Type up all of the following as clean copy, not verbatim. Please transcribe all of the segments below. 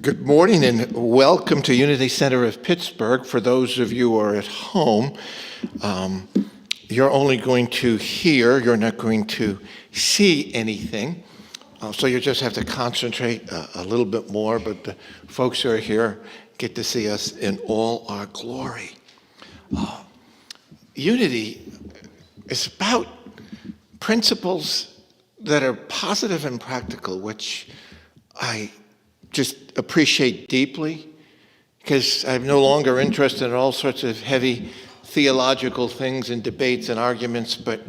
Good morning and welcome to Unity Center of Pittsburgh. For those of you who are at home, you're only going to hear, you're not going to see anything. So you just have to concentrate a little bit more, but the folks who are here get to see us in all our glory. Unity is about principles that are positive and practical, which I just appreciate deeply, because I'm no longer interested in all sorts of heavy theological things and debates and arguments, but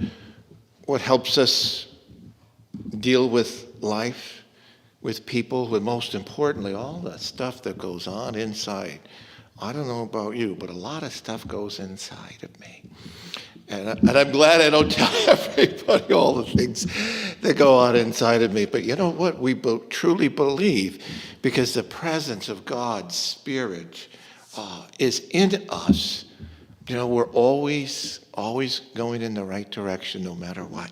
what helps us deal with life, with people, with most importantly, all the stuff that goes on inside. I don't know about you, but a lot of stuff goes inside of me. And I'm glad I don't tell everybody all the things that go on inside of me. But you know what? We truly believe, because the presence of God's Spirit is in us. You know, we're always going in the right direction no matter what.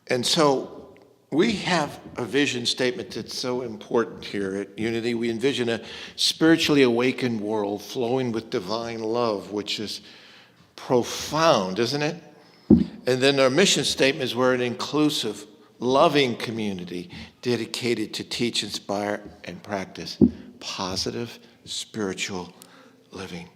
And so we have a vision statement that's so important here at Unity. We envision a spiritually awakened world flowing with divine love, which is profound, isn't it? And then our mission statement is we're an inclusive, loving community dedicated to teach, inspire, and practice positive spiritual living.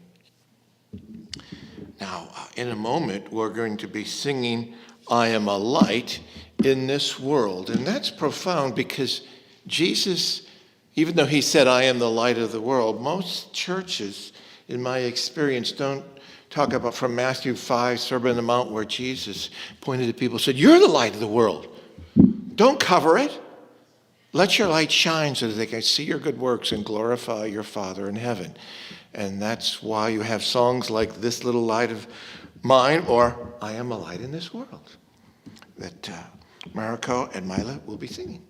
Now, in a moment, we're going to be singing I Am a Light in This World. And that's profound because Jesus, even though he said, I am the light of the world, most churches, in my experience, don't talk about from Matthew 5, Sermon on the Mount, where Jesus pointed to people and said, you're the light of the world. Don't cover it. Let your light shine so that they can see your good works and glorify your Father in heaven. And that's why you have songs like This Little Light of Mine or I Am a Light in This World that Mariko and Mila will be singing.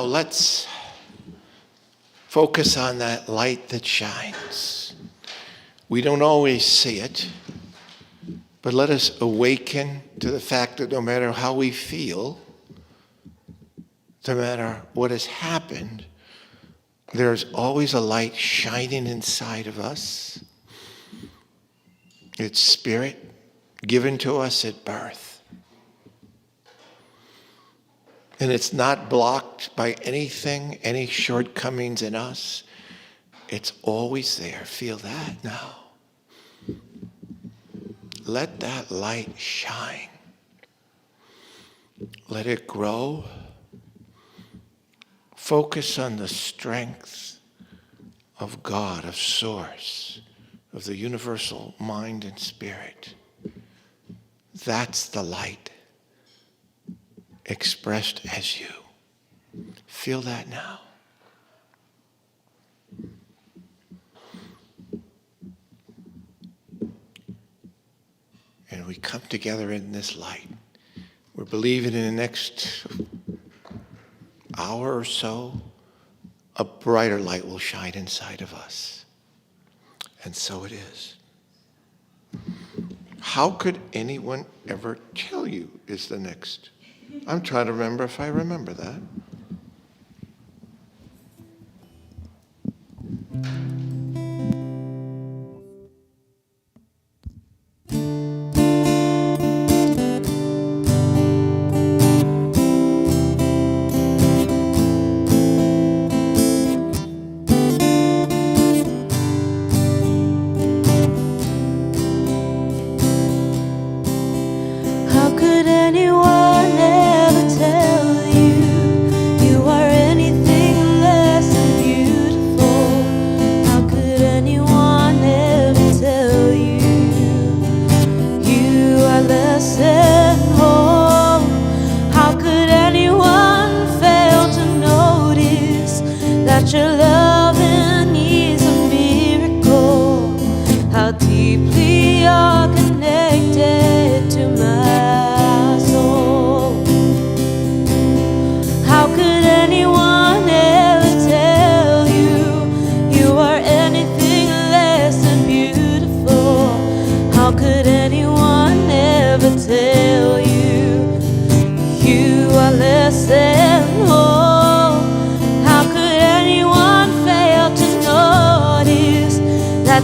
Let's focus on that light that shines. We don't always see it, but let us awaken to the fact that no matter how we feel, no matter what has happened, there's always a light shining inside of us. It's spirit, given to us at birth. And it's not blocked by anything, any shortcomings in us. It's always there. Feel that now. Let that light shine. Let it grow. Focus on the strength of God, of Source, of the universal mind and spirit. That's the light expressed as you. Feel that now. And we come together in this light. We're believing in the next hour or so, a brighter light will shine inside of us. And so it is. How could anyone ever tell you is the next? I'm trying to remember if I remember that.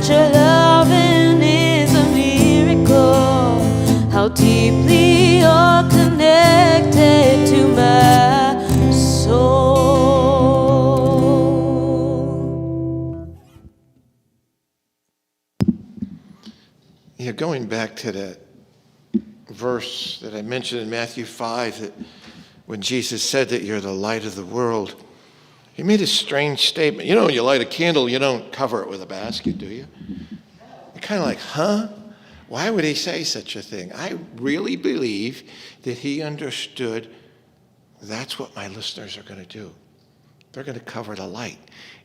Your loving is a miracle. How deeply you're connected to my soul. Yeah, going back to that verse that I mentioned in Matthew 5, that when Jesus said that you're the light of the world, he made a strange statement. You know, when you light a candle, you don't cover it with a basket, do you? You're kind of like, huh? Why would he say such a thing? I really believe that he understood that's what my listeners are going to do. They're going to cover the light.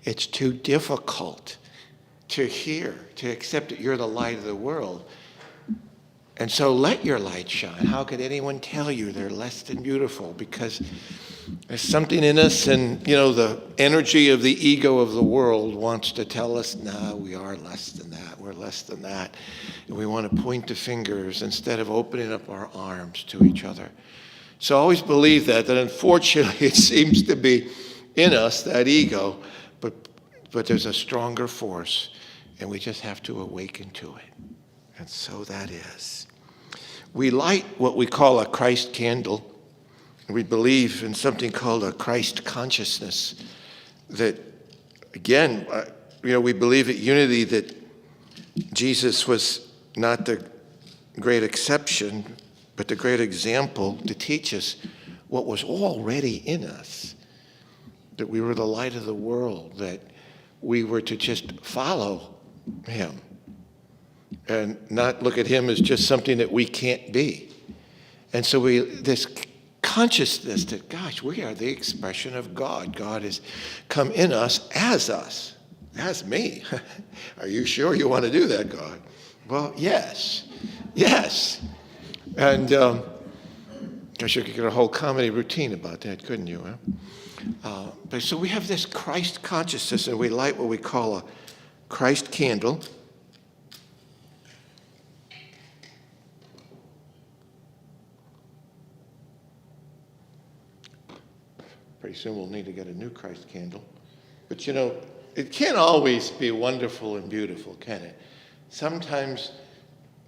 It's too difficult to hear, to accept that you're the light of the world. And so let your light shine. How could anyone tell you they're less than beautiful? Because there's something in us, and the energy of the ego of the world wants to tell us, no, we are less than that, we're less than that. And we want to point the fingers instead of opening up our arms to each other. So I always believe that unfortunately it seems to be in us, that ego, but there's a stronger force, and we just have to awaken to it. And so that is. We light what we call a Christ candle. We believe in something called a Christ consciousness. That, again, we believe at Unity that Jesus was not the great exception, but the great example to teach us what was already in us. That we were the light of the world, that we were to just follow him and not look at him as just something that we can't be. And so this consciousness that, gosh, we are the expression of God. God has come in us, as me. Are you sure you want to do that, God? Well, yes. And gosh, you could get a whole comedy routine about that, couldn't you? Huh? But so we have this Christ consciousness, and we light what we call a Christ candle. Pretty soon we'll need to get a new Christ candle. But it can't always be wonderful and beautiful, can it? Sometimes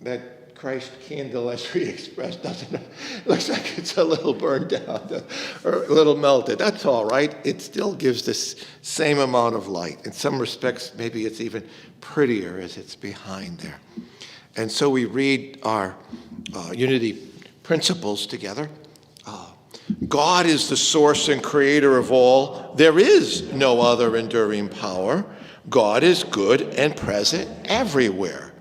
that Christ candle, as we expressed, doesn't, looks like it's a little burned down or a little melted. That's all right. It still gives this same amount of light. In some respects, maybe it's even prettier as it's behind there. And so we read our unity principles together. God is the source and creator of all. There is no other enduring power. God is good and present everywhere.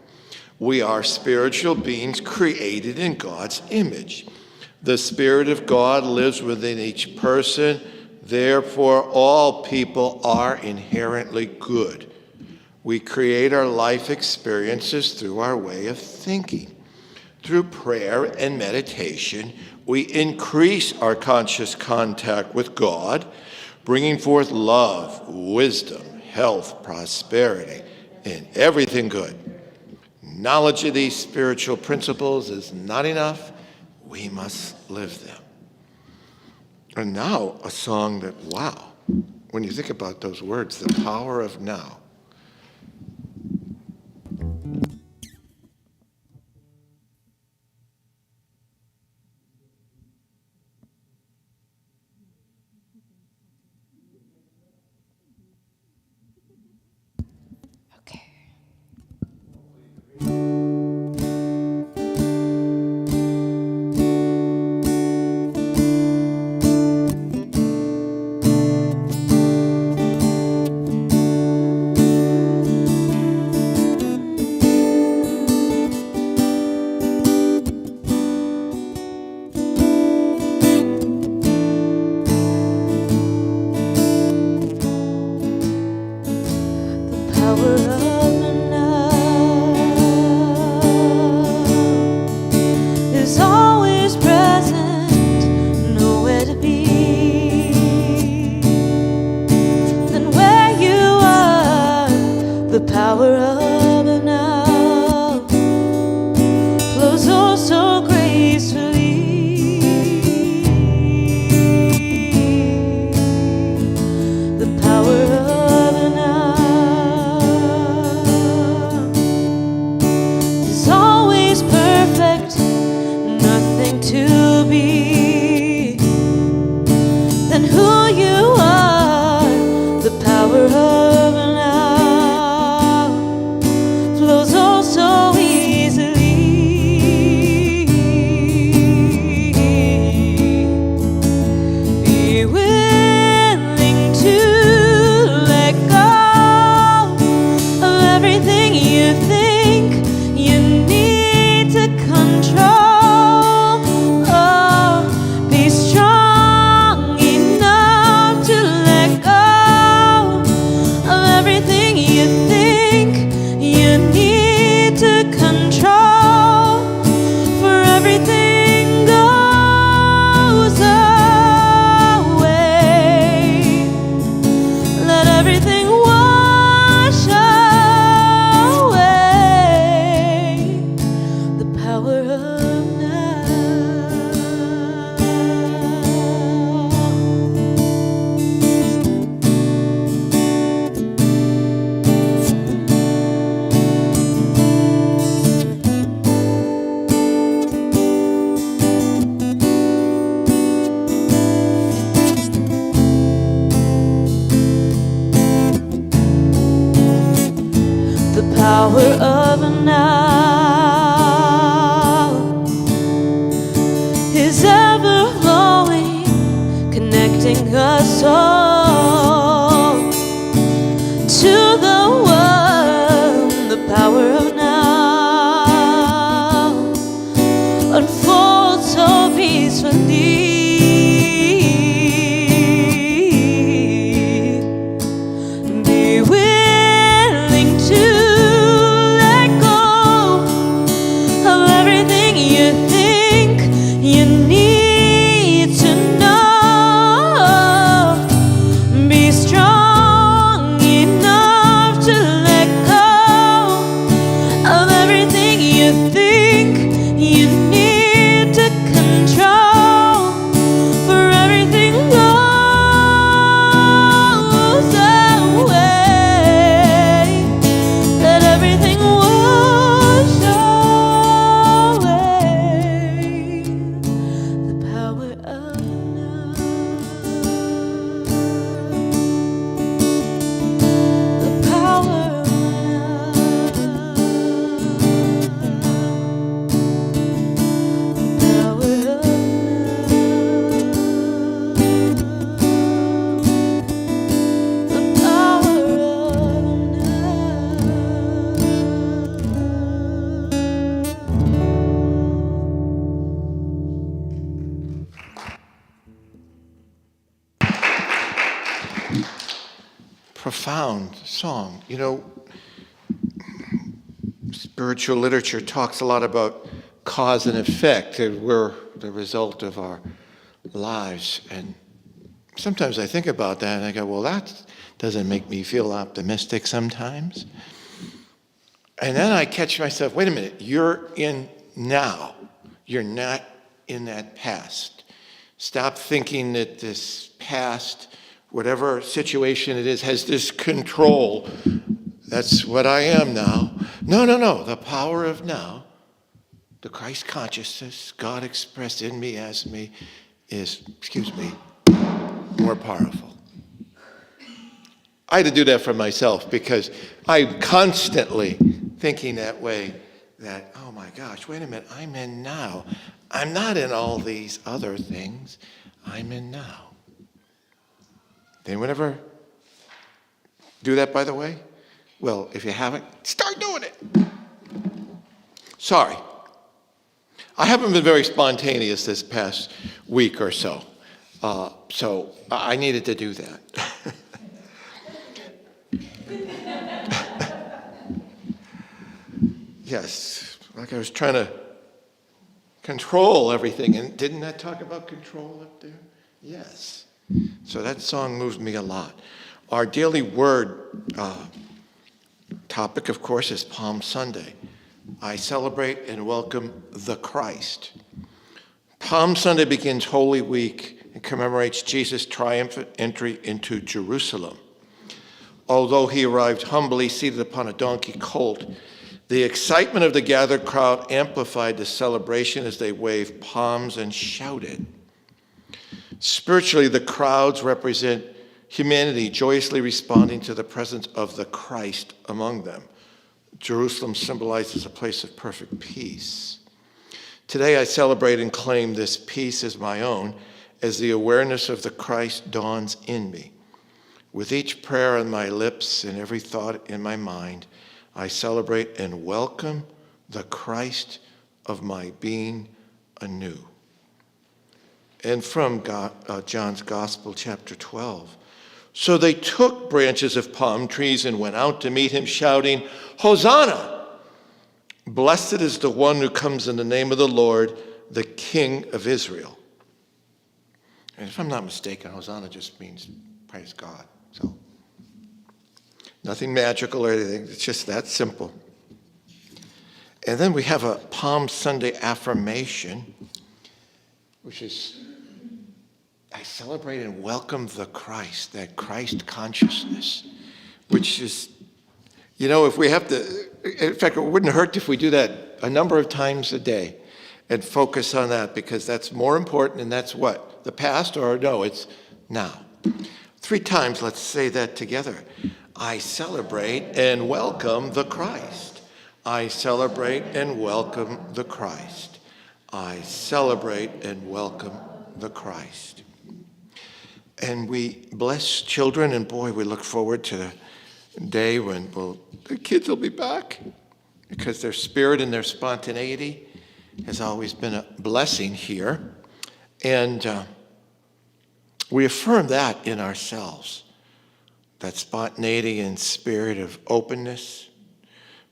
We are spiritual beings created in God's image. The Spirit of God lives within each person. Therefore, all people are inherently good. We create our life experiences through our way of thinking. Through prayer and meditation, we increase our conscious contact with God, bringing forth love, wisdom, health, prosperity, and everything good. Knowledge of these spiritual principles is not enough. We must live them. And now a song that, wow, when you think about those words, the power of now. profound song. You know, spiritual literature talks a lot about cause and effect, that we're the result of our lives. And sometimes I think about that and I go, well, that doesn't make me feel optimistic sometimes. And then I catch myself, wait a minute, you're in now. You're not in that past. Stop thinking that this past, whatever situation it is, has this control. That's what I am now. No. The power of now, the Christ consciousness, God expressed in me as me, is, more powerful. I had to do that for myself because I'm constantly thinking that way, that, oh my gosh, wait a minute, I'm in now. I'm not in all these other things. I'm in now. Did anyone ever do that, by the way? Well, if you haven't, start doing it. Sorry. I haven't been very spontaneous this past week or so. So I needed to do that. Yes, like I was trying to control everything. And didn't that talk about control up there? Yes. So that song moves me a lot. Our daily word topic, of course, is Palm Sunday. I celebrate and welcome the Christ. Palm Sunday begins Holy Week and commemorates Jesus' triumphant entry into Jerusalem. Although he arrived humbly seated upon a donkey colt, the excitement of the gathered crowd amplified the celebration as they waved palms and shouted. Spiritually, the crowds represent humanity joyously responding to the presence of the Christ among them. Jerusalem symbolizes a place of perfect peace. Today, I celebrate and claim this peace as my own as the awareness of the Christ dawns in me. With each prayer on my lips and every thought in my mind, I celebrate and welcome the Christ of my being anew. And from John's Gospel, chapter 12. So they took branches of palm trees and went out to meet him, shouting, Hosanna! Blessed is the one who comes in the name of the Lord, the King of Israel. And if I'm not mistaken, Hosanna just means praise God. So nothing magical or anything. It's just that simple. And then we have a Palm Sunday affirmation, which is, I celebrate and welcome the Christ, that Christ consciousness, which is, you know, if we have to, in fact, it wouldn't hurt if we do that a number of times a day and focus on that, because that's more important, and that's what? The past, or no, it's now. 3 times, let's say that together. I celebrate and welcome the Christ. I celebrate and welcome the Christ. I celebrate and welcome the Christ. And we bless children, and boy, we look forward to the day when the kids will be back, because their spirit and their spontaneity has always been a blessing here. And we affirm that in ourselves, that spontaneity and spirit of openness.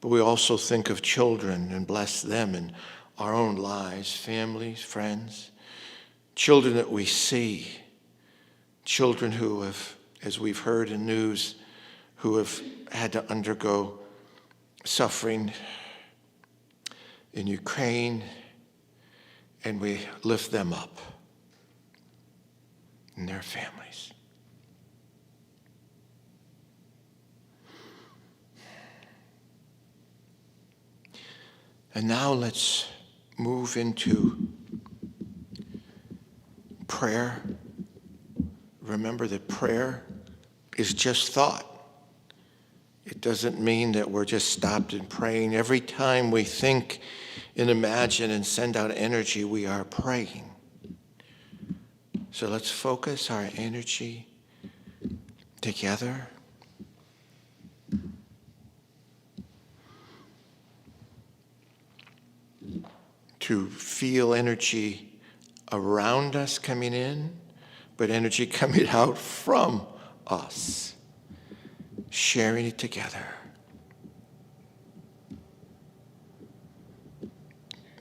But we also think of children and bless them in our own lives, families, friends, children that we see, children who have, as we've heard in news, who have had to undergo suffering in Ukraine, and we lift them up and their families. And now let's move into prayer. Remember that prayer is just thought. It doesn't mean that we're just stopped in praying. Every time we think and imagine and send out energy, we are praying. So let's focus our energy together. To feel energy around us coming in, but energy coming out from us. sharing it together.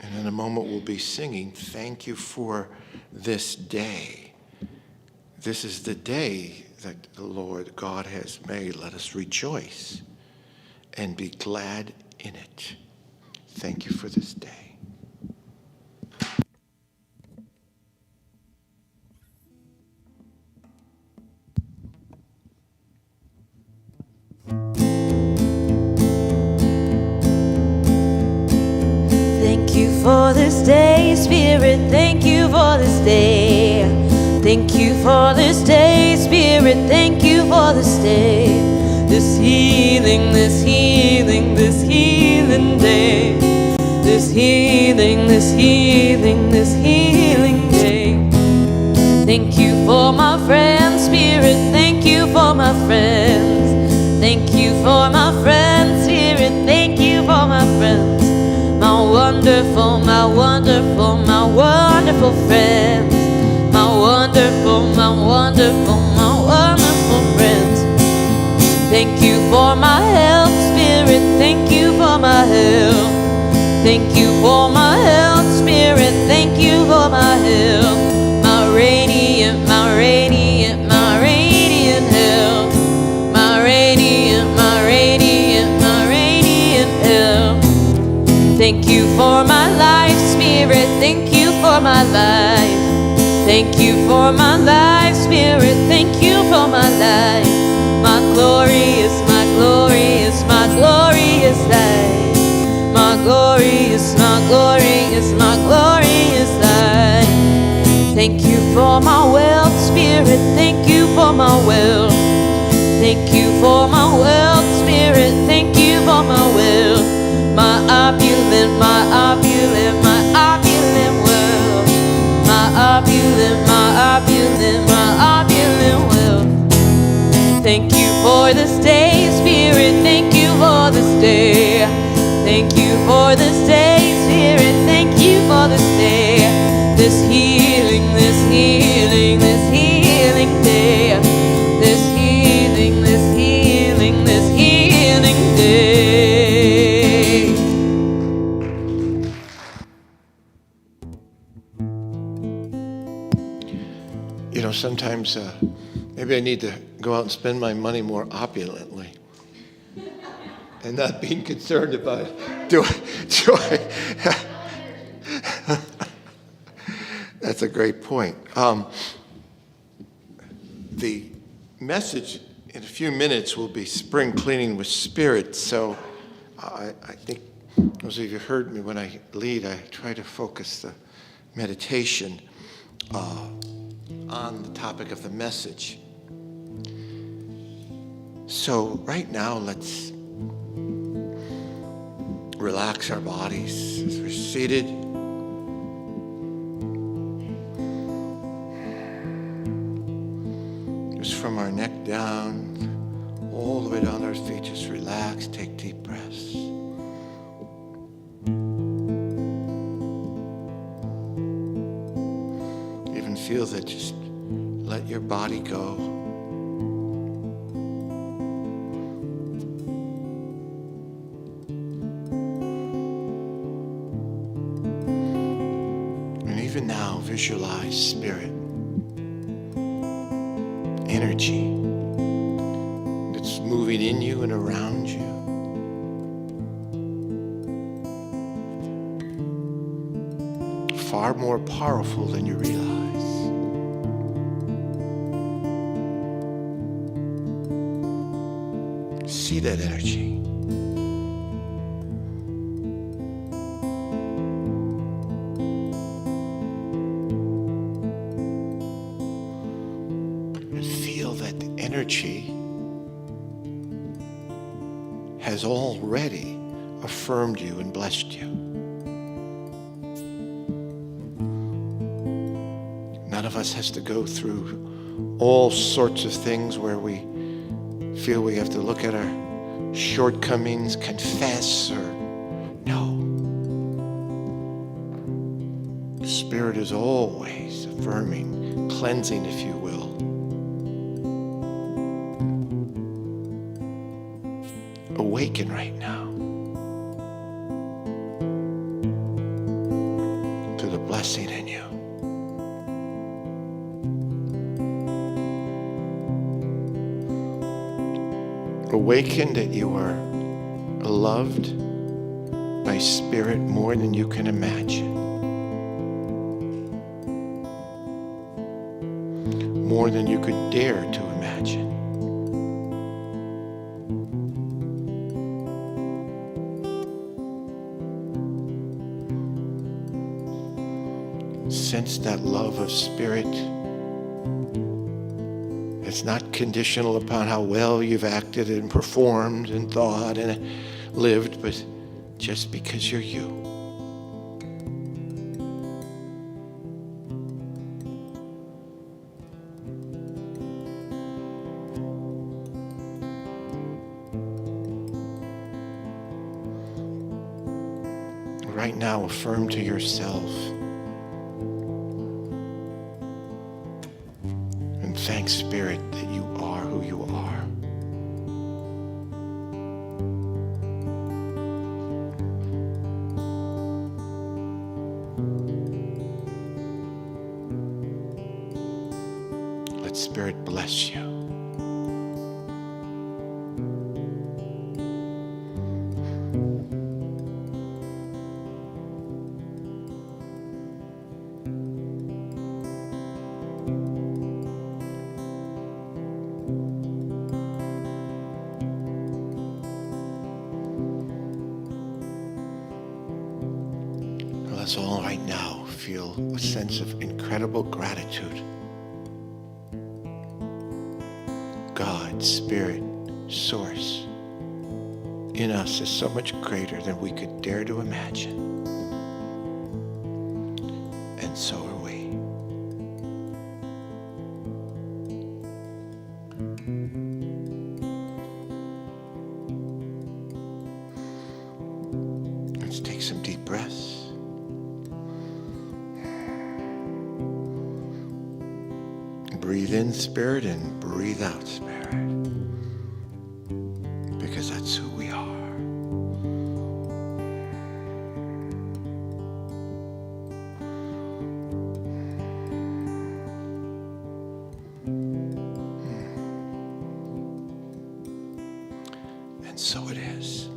And in a moment we'll be singing, thank you for this day. This is the day that the Lord God has made. Let us rejoice and be glad in it. Thank you for this day. Thank you for this day, Spirit. Thank you for this day. Thank you for this day, Spirit. Thank you for this day. This healing, this healing, this healing day. This healing, this healing, this healing day. Thank you for my friends, Spirit. Thank you for my friends. Thank you for my friends, Spirit. Thank you for my friends. My wonderful, my wonderful, my wonderful friends. My wonderful, my wonderful, my wonderful friends. Thank you for my health, Spirit. Thank you for my health. Thank you for my health, Spirit. Thank you for my health. My radiant, my radiant, my radiant health. My radiant, my radiant, my radiant health. Thank you for my life, Spirit. Thank you for my life. Thank you for my life, Spirit. Thank you for my life. My glorious, my glorious, my glorious life. My glorious, my glorious, my glorious life. Thank you for my wealth, Spirit. Thank you for my wealth. Thank you for my wealth, Spirit. Thank you for my wealth. My opulent, my opulent, my opulent wealth. My opulent, my opulent, my opulent wealth. Thank you for this day, Spirit. Thank you for this day. Thank you for this day, Spirit. Thank you for this day. This healing, this healing, this healing day. This healing, this healing, this healing day. You know, sometimes maybe I need to go out and spend my money more opulently and not being concerned about do I That's a great point. The message in a few minutes will be spring cleaning with spirit. So I think those of you who heard me when I lead, I try to focus the meditation on the topic of the message. So right now, let's relax our bodies as we're seated. Just from our neck down, all the way down our feet, just relax, take deep breaths. Even feel that, just let your body go. And even now, visualize spirit, energy that's moving in you and around you. Far more powerful than you realize. See that energy. And feel that the energy has already affirmed you and blessed you. None of us has to go through all sorts of things where we feel we have to look at our shortcomings, confess, or no. The Spirit is always affirming, cleansing, if you will. awaken right now to the blessing in you. Awaken that you are loved by Spirit more than you can imagine. More than you could dare to imagine. Sense that love of Spirit. It's not conditional upon how well you've acted and performed and thought and lived, but just because you're you. Right now, affirm to yourself and thank Spirit that you are who you are. Let Spirit bless you. Let's all right now feel a sense of incredible gratitude. God, Spirit, Source in us is so much greater than we could dare to imagine. And so are we. Let's take some deep breaths. Breathe in, Spirit, and breathe out, Spirit. Because that's who we are. And so it is.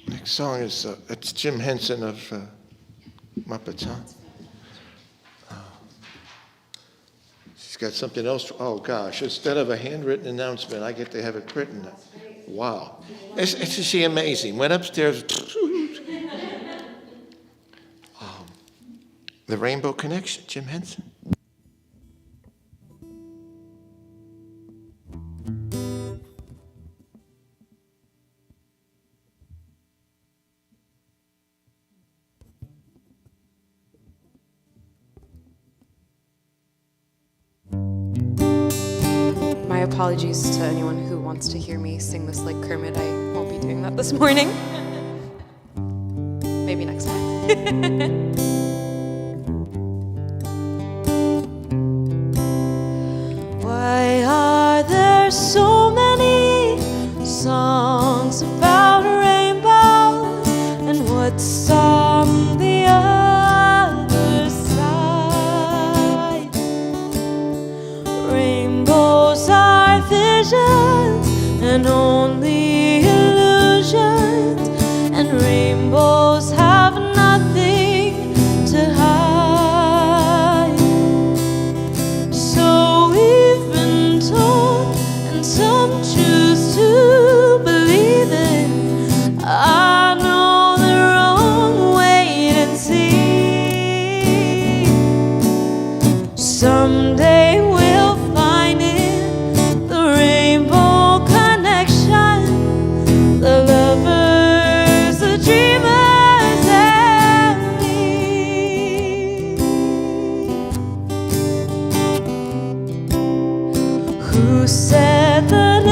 Next song is it's Jim Henson of Muppets, huh? She's got something else. Oh gosh! Instead of a handwritten announcement, I get to have it written. Wow! It's she amazing. Went upstairs. The Rainbow Connection, Jim Henson. My apologies to anyone who wants to hear me sing this like Kermit. I won't be doing that this morning. Maybe next time. Why are there so many songs about rainbows, and what's on the other side? Rainbows are visions and only illusions, and rainbows have nothing to hide. So we've been told, and some choose to believe it. I know the wrong way to see. Someday we'll find it, the rainbow connection, the lovers, the dreamers, and me. Who said that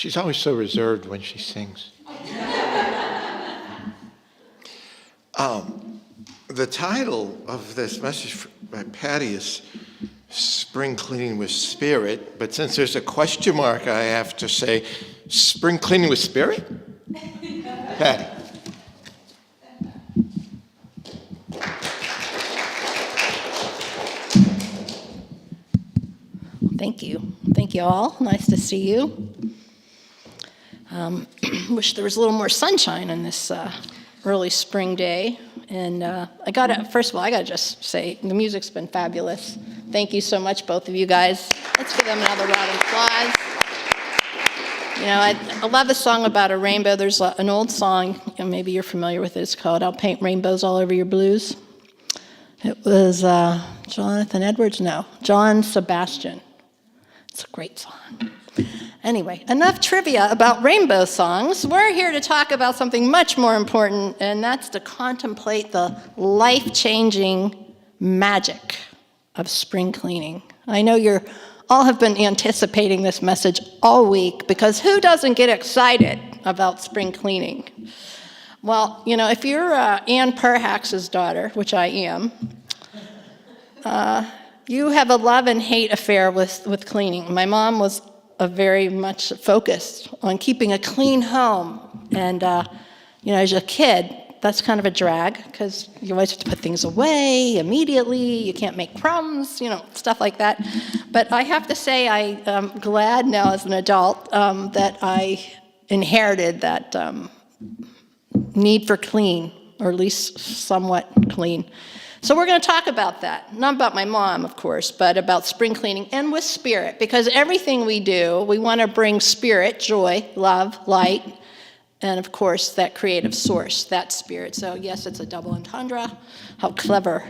She's always so reserved when she sings. The title of this message by Patti is Spring Cleaning with Spirit, but since there's a question mark, I have to say, Spring Cleaning with Spirit? Patti. Thank you. Thank you all. Nice to see you. Wish there was a little more sunshine on this early spring day. And first of all, I gotta just say, the music's been fabulous. Thank you so much, both of you guys. Let's give them another round of applause. You know, I love a song about a rainbow. There's an old song, and maybe you're familiar with it. It's called "I'll Paint Rainbows All Over Your Blues." It was John Sebastian. It's a great song. Anyway, enough trivia about rainbow songs. We're here to talk about something much more important, and that's to contemplate the life-changing magic of spring cleaning. I know you all have been anticipating this message all week, because who doesn't get excited about spring cleaning? Well, you know, if you're Anne Perhacs' daughter, which I am, you have a love and hate affair with cleaning. My mom was very much focused on keeping a clean home. And, you know, as a kid, that's kind of a drag, because you always have to put things away immediately. You can't make crumbs, you know, stuff like that. But I have to say, I'm glad now as an adult that I inherited that need for clean, or at least somewhat clean. So we're going to talk about that. Not about my mom, of course, but about spring cleaning and with spirit, because everything we do, we want to bring spirit, joy, love, light, and of course, that creative source, that spirit. So yes, it's a double entendre. How clever.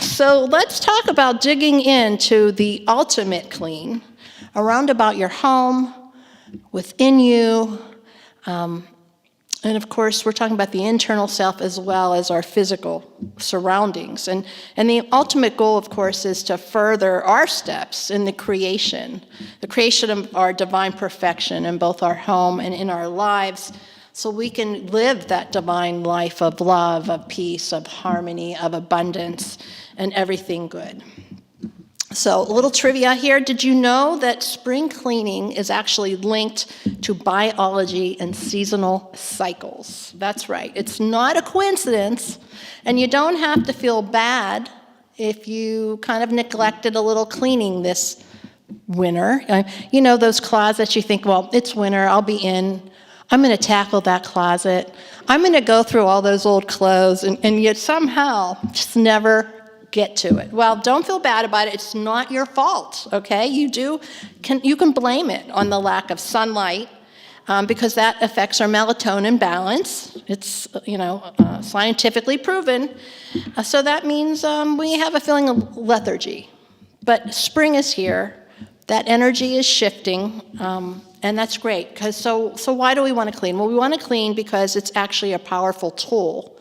So let's talk about digging into the ultimate clean, around about your home, within you, and of course, we're talking about the internal self as well as our physical surroundings. And the ultimate goal, of course, is to further our steps in the creation of our divine perfection in both our home and in our lives, so we can live that divine life of love, of peace, of harmony, of abundance, and everything good. So a little trivia here. Did you know that spring cleaning is actually linked to biology and seasonal cycles? That's right. It's not a coincidence, and you don't have to feel bad if you kind of neglected a little cleaning this winter. You know, those closets you think, well, it's winter, I'll be in. I'm going to tackle that closet. I'm going to go through all those old clothes, and yet somehow just never get to it. Well, don't feel bad about it. It's not your fault, okay? You can blame it on the lack of sunlight, because that affects our melatonin balance. It's, you know, scientifically proven. So that means we have a feeling of lethargy. But spring is here. That energy is shifting, and that's great. Because so why do we want to clean? Well, we want to clean because it's actually a powerful tool.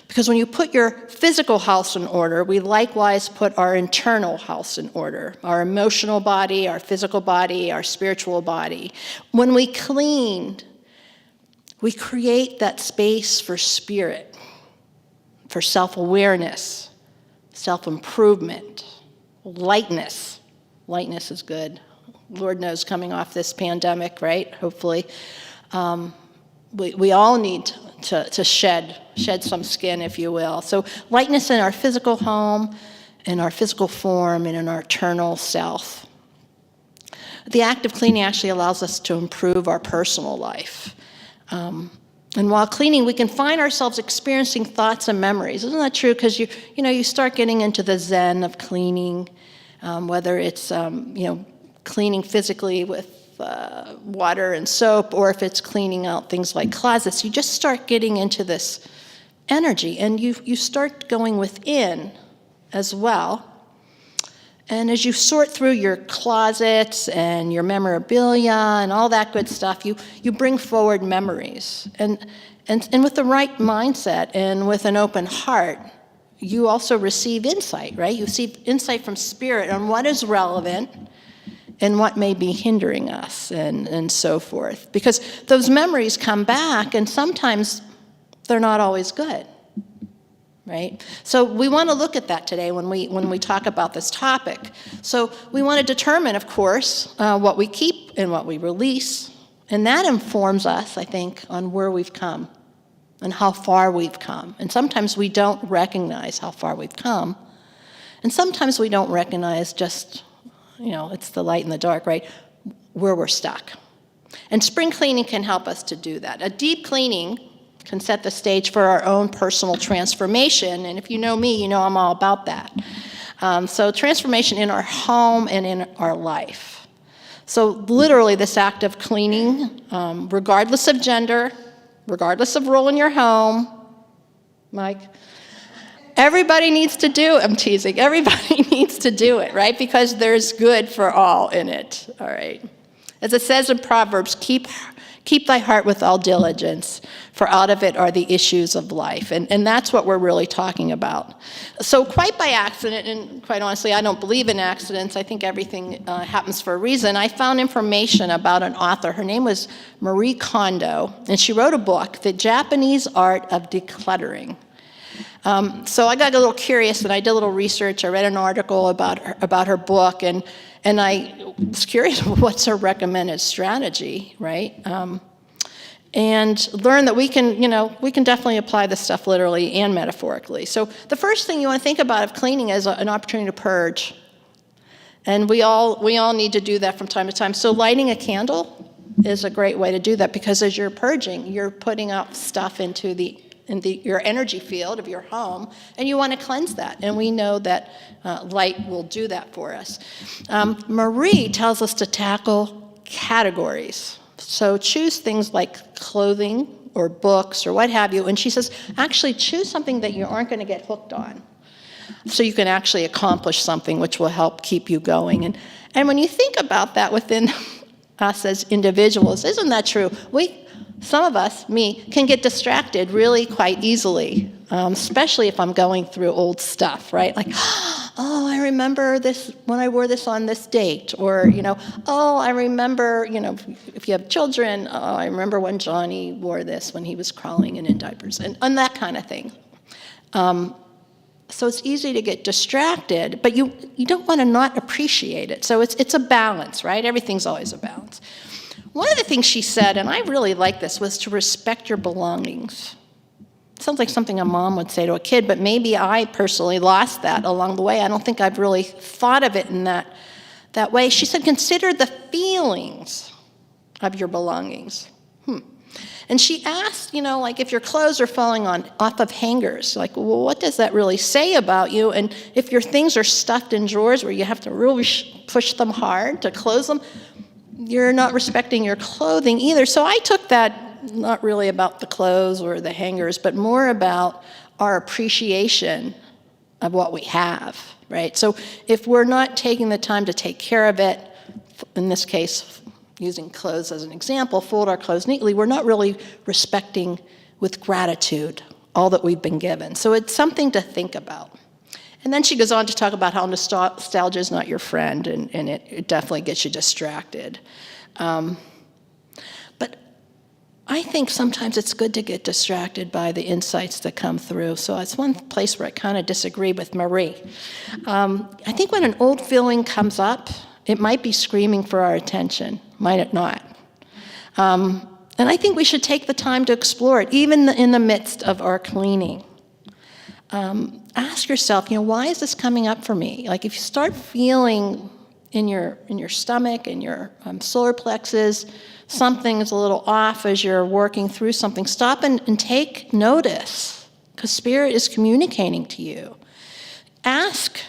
Because when you put your physical house in order, we likewise put our internal house in order, our emotional body, our physical body, our spiritual body. When we clean, we create that space for spirit, for self-awareness, self-improvement, lightness. Lightness is good. Lord knows, coming off this pandemic, right? Hopefully. We all need to shed some skin, if you will. So lightness in our physical home, in our physical form, and in our eternal self. The act of cleaning actually allows us to improve our personal life. And while cleaning, we can find ourselves experiencing thoughts and memories. Isn't that true? Because you start getting into the zen of cleaning, whether it's cleaning physically with water and soap, or if it's cleaning out things like closets. You just start getting into this energy, and you start going within as well. And as you sort through your closets and your memorabilia and all that good stuff, you bring forward memories. And with the right mindset and with an open heart, you also receive insight, right? You receive insight from spirit on what is relevant and what may be hindering us and so forth. Because those memories come back, and sometimes they're not always good, right? So we want to look at that today when we talk about this topic. So we want to determine, of course, what we keep and what we release, and that informs us, I think, on where we've come and how far we've come. And sometimes we don't recognize how far we've come, and sometimes we don't recognize just, it's the light in the dark, right, where we're stuck. And spring cleaning can help us to do that. A deep cleaning can set the stage for our own personal transformation, and if you know me, you know I'm all about that. So transformation in our home and in our life. So literally this act of cleaning, regardless of gender, regardless of role in your home, Mike, everybody needs to do it. I'm teasing. Everybody needs to do it, right? Because there's good for all in it, all right? As it says in Proverbs, keep thy heart with all diligence, for out of it are the issues of life. And that's what we're really talking about. So quite by accident, and quite honestly, I don't believe in accidents. I think everything happens for a reason. I found information about an author. Her name was Marie Kondo, and she wrote a book, The Japanese Art of Decluttering. So I got a little curious, and I did a little research. I read an article about her book, and I was curious, what's her recommended strategy, right? And learned that we can definitely apply this stuff literally and metaphorically. So the first thing you want to think about of cleaning is an opportunity to purge. And we all need to do that from time to time. So lighting a candle is a great way to do that, because as you're purging, you're putting out stuff into your energy field of your home, and you want to cleanse that. And we know that light will do that for us. Marie tells us to tackle categories. So choose things like clothing or books or what have you. And she says, actually choose something that you aren't going to get hooked on, so you can actually accomplish something which will help keep you going. And when you think about that within us as individuals, isn't that true? Some of us, me, can get distracted really quite easily, especially if I'm going through old stuff, right? Like, oh, I remember this when I wore this on this date. Or, oh, I remember, if you have children, oh, I remember when Johnny wore this when he was crawling and in diapers, and that kind of thing. So it's easy to get distracted, but you don't want to not appreciate it. So it's a balance, right? Everything's always a balance. One of the things she said, and I really like this, was to respect your belongings. Sounds like something a mom would say to a kid, but maybe I personally lost that along the way. I don't think I've really thought of it in that way. She said, consider the feelings of your belongings. And she asked, like if your clothes are falling off of hangers, like, well, what does that really say about you? And if your things are stuffed in drawers where you have to really push them hard to close them, you're not respecting your clothing either. So I took that not really about the clothes or the hangers, but more about our appreciation of what we have, right? So if we're not taking the time to take care of it, in this case, using clothes as an example, fold our clothes neatly, we're not really respecting with gratitude all that we've been given. So it's something to think about. And then she goes on to talk about how nostalgia is not your friend, and it definitely gets you distracted. But I think sometimes it's good to get distracted by the insights that come through. So it's one place where I kind of disagree with Marie. I think when an old feeling comes up, it might be screaming for our attention, might it not? And I think we should take the time to explore it, even in the midst of our cleaning. Ask yourself, why is this coming up for me? Like if you start feeling in your stomach, in your solar plexus, something is a little off as you're working through something, stop and take notice, because Spirit is communicating to you. Ask,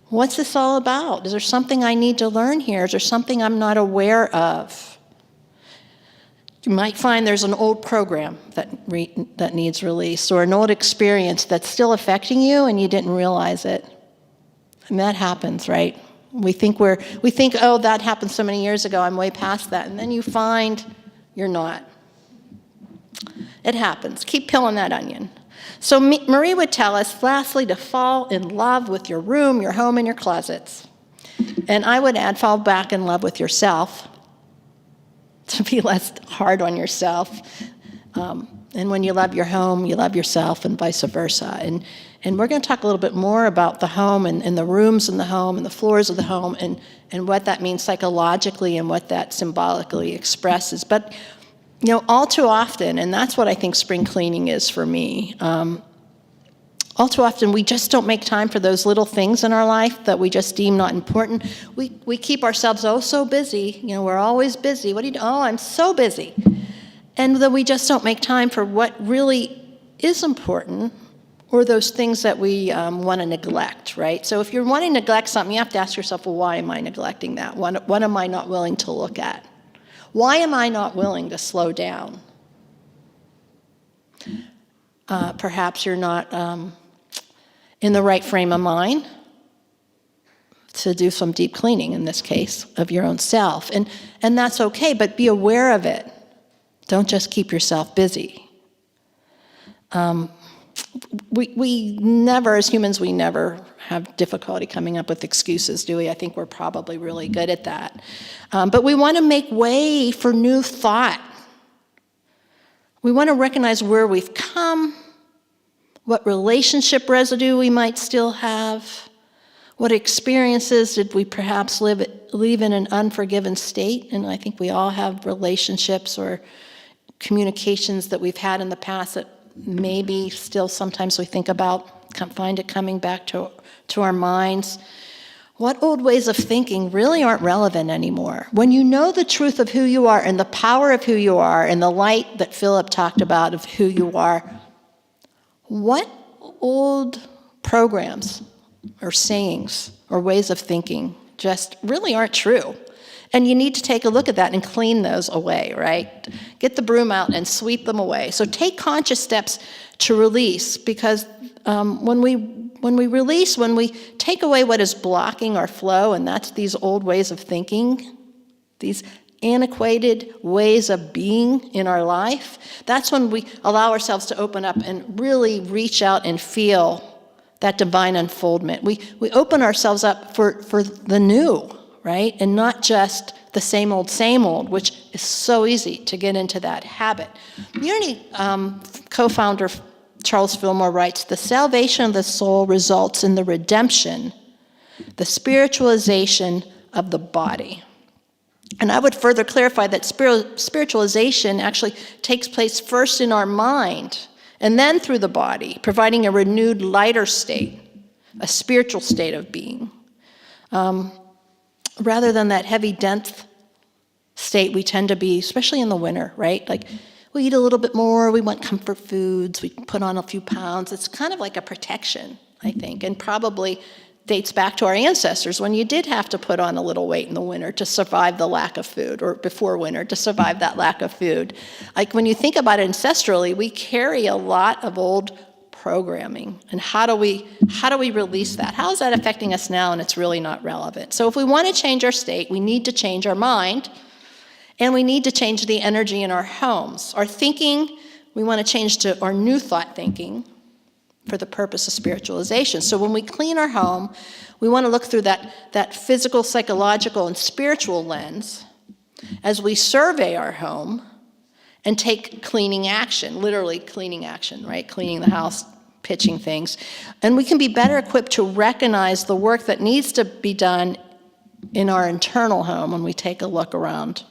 what's this all about? Is there something I need to learn here? Is there something I'm not aware of? You might find there's an old program that needs release, or an old experience that's still affecting you and you didn't realize it. And that happens, right? We think, oh, that happened so many years ago, I'm way past that. And then you find you're not. It happens. Keep peeling that onion. So Marie would tell us, lastly, to fall in love with your room, your home, and your closets. And I would add, fall back in love with yourself, to be less hard on yourself. And when you love your home, you love yourself, and vice versa. And we're going to talk a little bit more about the home and the rooms in the home and the floors of the home and what that means psychologically and what that symbolically expresses. But, all too often, and that's what I think spring cleaning is for me, all too often we just don't make time for those little things in our life that we just deem not important. We keep ourselves so busy. We're always busy. What do you do? Oh, I'm so busy. And then we just don't make time for what really is important, or those things that we want to neglect, right? So if you're wanting to neglect something, you have to ask yourself, well, why am I neglecting that? What am I not willing to look at? Why am I not willing to slow down? Perhaps you're not in the right frame of mind to do some deep cleaning, in this case, of your own self. And that's okay, but be aware of it. Don't just keep yourself busy. We never, as humans, we never have difficulty coming up with excuses, do we? I think we're probably really good at that. But we want to make way for new thought. We want to recognize where we've come, what relationship residue we might still have, what experiences did we perhaps leave in an unforgiven state. And I think we all have relationships or communications that we've had in the past that maybe still sometimes we think about, find it coming back to our minds. What old ways of thinking really aren't relevant anymore? When you know the truth of who you are and the power of who you are and the light that Philip talked about of who you are, what old programs or sayings or ways of thinking just really aren't true? And you need to take a look at that and clean those away, right? Get the broom out and sweep them away. So take conscious steps to release, because when we release, when we take away what is blocking our flow, and that's these old ways of thinking, these antiquated ways of being in our life, that's when we allow ourselves to open up and really reach out and feel that divine unfoldment. We open ourselves up for the new, right? And not just the same old, which is so easy to get into that habit. Unity co-founder Charles Fillmore writes, the salvation of the soul results in the redemption, the spiritualization of the body. And I would further clarify that spiritualization actually takes place first in our mind and then through the body, providing a renewed, lighter state, a spiritual state of being. Rather than that heavy, dense state we tend to be, especially in the winter, right? Like we eat a little bit more, we want comfort foods, we put on a few pounds. It's kind of like a protection, I think, and probably dates back to our ancestors when you did have to put on a little weight in the winter to survive the lack of food, or before winter to survive that lack of food. Like when you think about it ancestrally, we carry a lot of old programming. And how do we release that? How is that affecting us now? And it's really not relevant. So if we want to change our state, we need to change our mind, and we need to change the energy in our homes. Our thinking, we want to change to our new thought thinking for the purpose of spiritualization. So when we clean our home, we want to look through that physical, psychological, and spiritual lens as we survey our home and take cleaning action, literally cleaning action, right? Cleaning the house, pitching things. And we can be better equipped to recognize the work that needs to be done in our internal home when we take a look around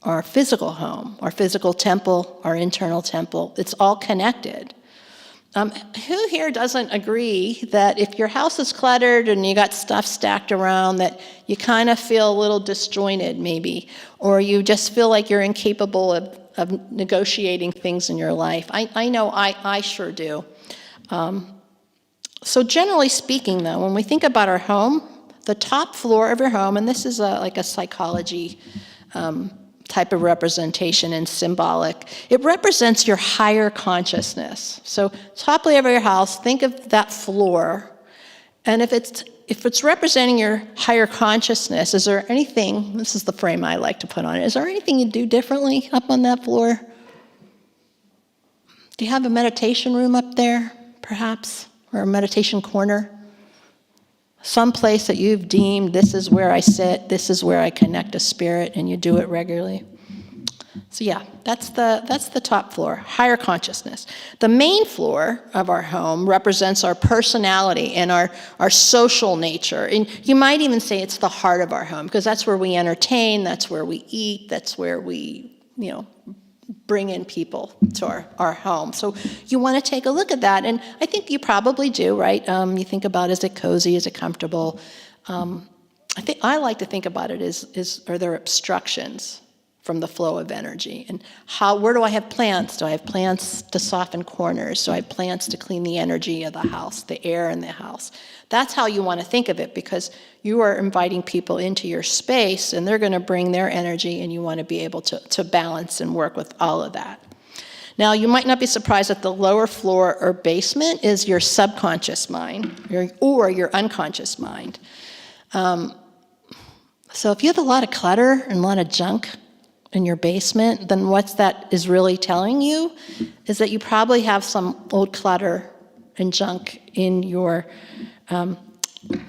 our physical home, our physical temple, our internal temple. It's all connected. Who here doesn't agree that if your house is cluttered and you got stuff stacked around, that you kind of feel a little disjointed maybe, or you just feel like you're incapable of negotiating things in your life? I know I sure do. So generally speaking, though, when we think about our home, the top floor of your home, and this is like a psychology type of representation and symbolic, it represents your higher consciousness. So top layer of your house, think of that floor, and if it's representing your higher consciousness, is there anything, this is the frame I like to put on it, is there anything you do differently up on that floor? Do you have a meditation room up there, perhaps, or a meditation corner? Some place that you've deemed, this is where I sit, this is where I connect to spirit, and you do it regularly. So yeah, that's the top floor, higher consciousness. The main floor of our home represents our personality and our social nature. And you might even say it's the heart of our home, because that's where we entertain, that's where we eat, that's where we, bring in people to our home. So you want to take a look at that, and I think you probably do, right? You think about, is it cozy, is it comfortable? I like to think about it as are there obstructions from the flow of energy? And where do I have plants? Do I have plants to soften corners? Do I have plants to clean the energy of the house, the air in the house? That's how you want to think of it, because you are inviting people into your space and they're going to bring their energy, and you want to be able to balance and work with all of that. Now, you might not be surprised that the lower floor or basement is your subconscious mind or your unconscious mind. So if you have a lot of clutter and a lot of junk in your basement, then what that is really telling you is that you probably have some old clutter and junk in your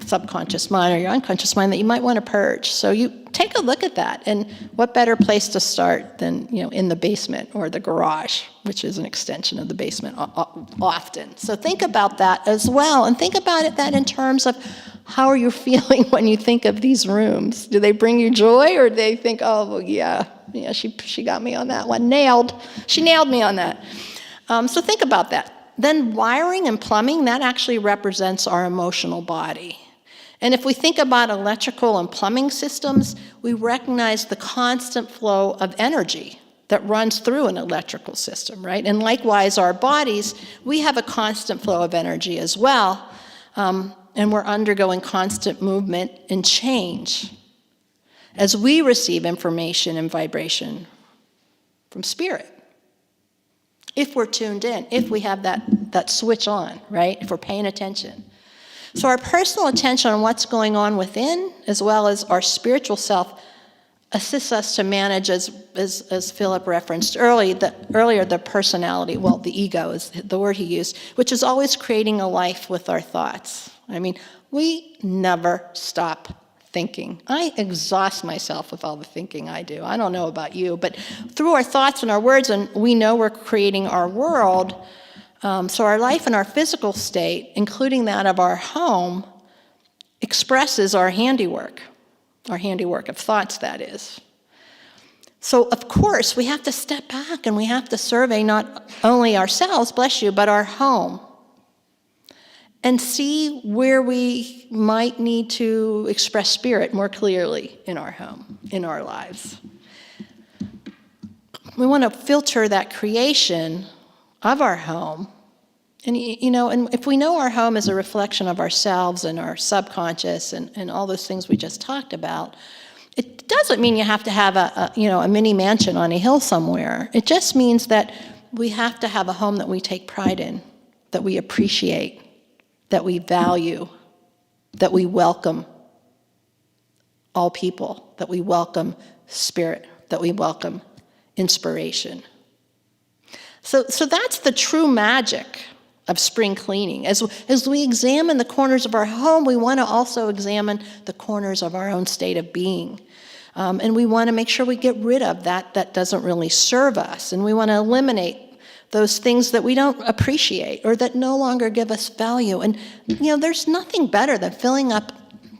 subconscious mind or your unconscious mind that you might want to purge. So you take a look at that, and what better place to start than in the basement or the garage, which is an extension of the basement often. So think about that as well, and think about that in terms of how are you feeling when you think of these rooms? Do they bring you joy, or do they think, oh, well, yeah, she got me on that one, she nailed me on that. So think about that. Then wiring and plumbing, that actually represents our emotional body. And if we think about electrical and plumbing systems, we recognize the constant flow of energy that runs through an electrical system, right? And likewise, our bodies, we have a constant flow of energy as well, and we're undergoing constant movement and change as we receive information and vibration from spirit. If we're tuned in, if we have that switch on, right? If we're paying attention. So our personal attention on what's going on within, as well as our spiritual self, assists us to manage, as Philip referenced earlier, the personality, the ego is the word he used, which is always creating a life with our thoughts. I mean, we never stop thinking. I exhaust myself with all the thinking I do. I don't know about you, but through our thoughts and our words, and we know we're creating our world, so our life and our physical state, including that of our home, expresses our handiwork of thoughts, that is. So, of course, we have to step back and we have to survey not only ourselves, bless you, but our home, and see where we might need to express spirit more clearly in our home, in our lives. We want to filter that creation of our home. And, and if we know our home is a reflection of ourselves and our subconscious and all those things we just talked about, it doesn't mean you have to have a mini mansion on a hill somewhere. It just means that we have to have a home that we take pride in, that we appreciate, that we value, that we welcome all people, that we welcome spirit, that we welcome inspiration. So that's the true magic of spring cleaning. As we examine the corners of our home, we want to also examine the corners of our own state of being. And we want to make sure we get rid of that doesn't really serve us. And we want to eliminate those things that we don't appreciate or that no longer give us value. And, there's nothing better than filling up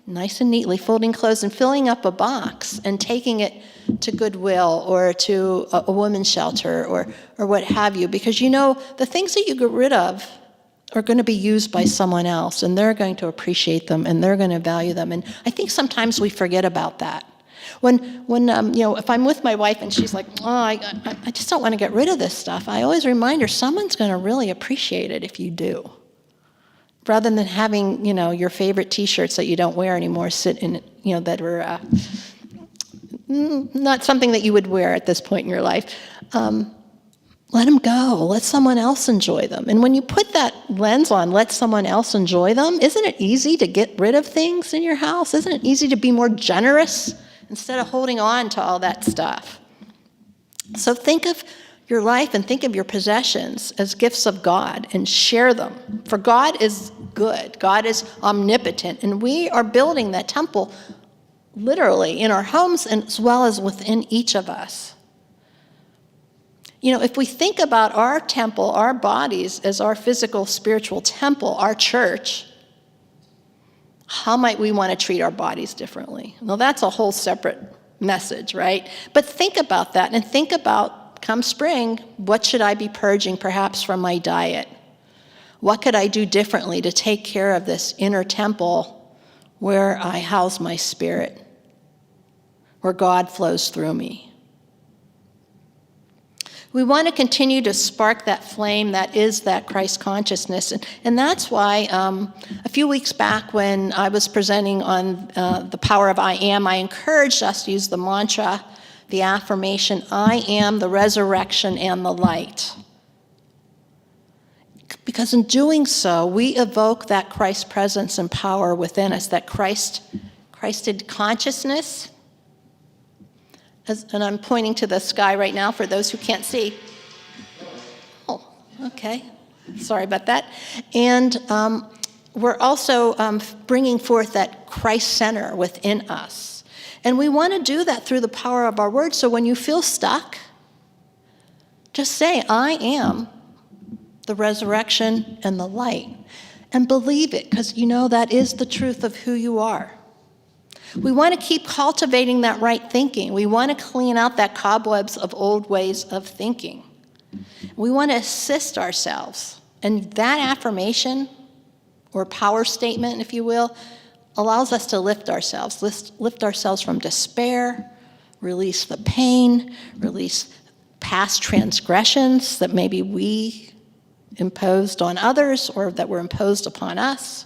nice and neatly, folding clothes and filling up a box and taking it to Goodwill or to a women's shelter or what have you, because the things that you get rid of are going to be used by someone else, and they're going to appreciate them and they're going to value them. And I think sometimes we forget about that. When if I'm with my wife and she's like, oh, I just don't want to get rid of this stuff, I always remind her someone's going to really appreciate it if you do. Rather than having, your favorite T-shirts that you don't wear anymore sit in, that were not something that you would wear at this point in your life. Let them go. Let someone else enjoy them. And when you put that lens on, let someone else enjoy them, isn't it easy to get rid of things in your house? Isn't it easy to be more generous instead of holding on to all that stuff? So think of your life and think of your possessions as gifts of God and share them. For God is good. God is omnipotent. And we are building that temple literally in our homes as well as within each of us. You know, if we think about our temple, our bodies as our physical, spiritual temple, our church, how might we want to treat our bodies differently? Well, that's a whole separate message, right? But think about that and think about, come spring, what should I be purging perhaps from my diet? What could I do differently to take care of this inner temple where I house my spirit, where God flows through me? We want to continue to spark that flame that is that Christ consciousness. And that's why a few weeks back when I was presenting on the power of I am, I encouraged us to use the mantra, the affirmation, I am the resurrection and the light. Because in doing so, we evoke that Christ presence and power within us, that Christed consciousness. And I'm pointing to the sky right now for those who can't see. Oh, okay. Sorry about that. And we're also bringing forth that Christ center within us. And we want to do that through the power of our words. So when you feel stuck, just say, I am the resurrection and the light. And believe it, because you know that is the truth of who you are. We want to keep cultivating that right thinking. We want to clean out that cobwebs of old ways of thinking. We want to assist ourselves. And that affirmation, or power statement, if you will, allows us to lift ourselves from despair, release the pain, release past transgressions that maybe we imposed on others or that were imposed upon us.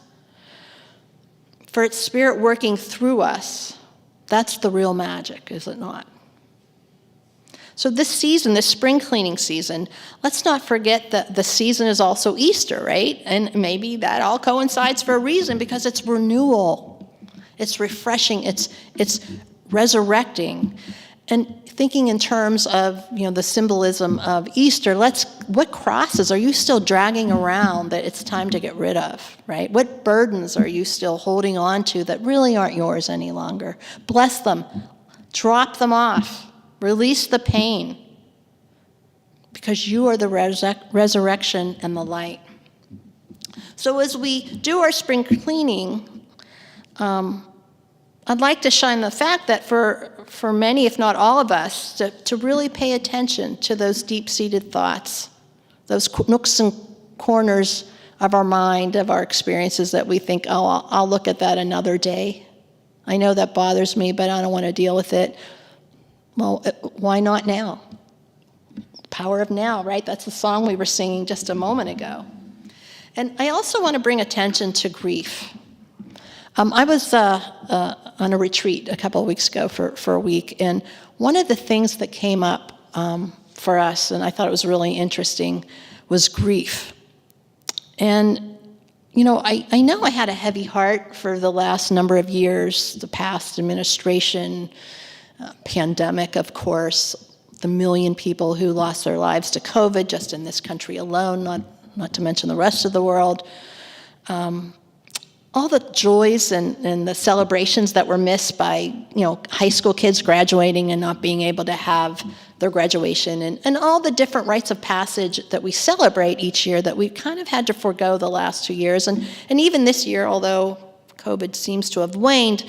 For its spirit working through us, that's the real magic, is it not? So this season, this spring cleaning season, let's not forget that the season is also Easter, right? And maybe that all coincides for a reason, because it's renewal, it's refreshing, it's resurrecting. And thinking in terms of, the symbolism of Easter, what crosses are you still dragging around that it's time to get rid of, right? What burdens are you still holding on to that really aren't yours any longer? Bless them, drop them off, release the pain, because you are the resurrection and the light. So as we do our spring cleaning, I'd like to shine the fact that for many, if not all of us, to really pay attention to those deep-seated thoughts, those nooks and corners of our mind, of our experiences that we think, oh, I'll look at that another day. I know that bothers me, but I don't want to deal with it. Well, why not now? Power of now, right? That's the song we were singing just a moment ago. And I also want to bring attention to grief. I was on a retreat a couple of weeks ago for a week, and one of the things that came up for us, and I thought it was really interesting, was grief. And, I know I had a heavy heart for the last number of years, the past administration, pandemic, of course, the 1 million people who lost their lives to COVID just in this country alone, not to mention the rest of the world. All the joys and the celebrations that were missed by, high school kids graduating and not being able to have their graduation, and all the different rites of passage that we celebrate each year that we kind of had to forego the last 2 years. And even this year, although COVID seems to have waned,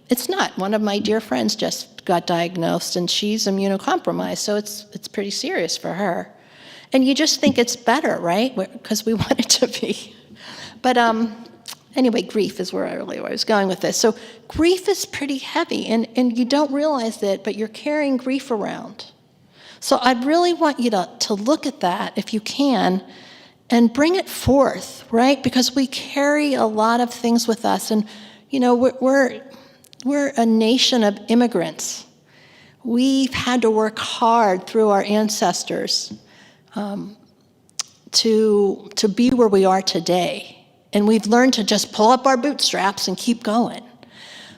it's not. One of my dear friends just got diagnosed, and she's immunocompromised, so it's pretty serious for her. And you just think it's better, right? Because we want it to be. But anyway, grief is where I was going with this. So grief is pretty heavy, and you don't realize it, but you're carrying grief around. So I'd really want you to look at that, if you can, and bring it forth, right? Because we carry a lot of things with us, and we're a nation of immigrants. We've had to work hard through our ancestors to be where we are today. And we've learned to just pull up our bootstraps and keep going.